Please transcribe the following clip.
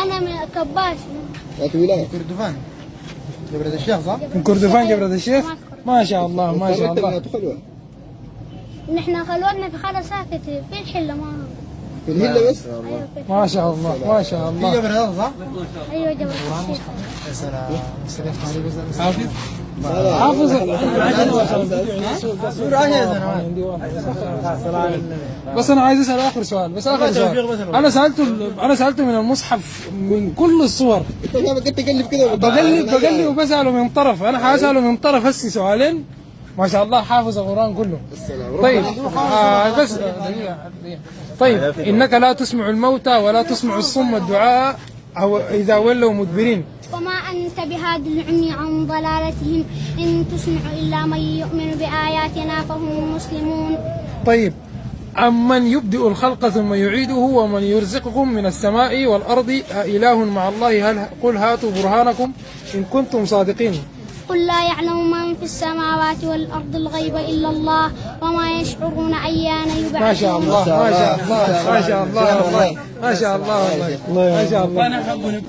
أنا من كباش. لكن ولاية كردفان جبرة الشيخ صح؟ من كردفان جبرة الشيخ. ما شاء الله ما شاء الله. خلوة نحن خلوتنا في خالة ساكت في الحلة ما. في الهلة بس. أيوة في ما شاء الله ما شاء في الله. جبرة هذا صح؟ أيوة جبل الشيخ. يا سلام سلام عليك بس حافظ حافظ. بس انا عايز اسال اخر سؤال، بس اخر سؤال. انا سالته من المصحف من كل الصور. انت قاعد تقلب كده بقلب وبساله من طرف. انا حاساله من طرف هسي سؤالين. ما شاء الله حافظ القران كله. طيب بس طيب انك لا تسمع الموتى ولا تسمع الصم الدعاء او اذا ولوا مدبرين. وما أنت بهاد العمي عن ضلالتهم إن تسمع إلا من يؤمن بآياتنا فهم مسلمون. طيب أمن يبدئ الخلق ثم يعيده ومن يرزقكم من السماء والأرض أإله مع الله قل هاتوا برهانكم إن كنتم صادقين. قل لا يعلم من في السماوات والأرض الغيب إلا الله وما يشعرون أيان يبعثون. ما شاء الله ما شاء الله ما شاء الله ما شاء الله ما شاء الله.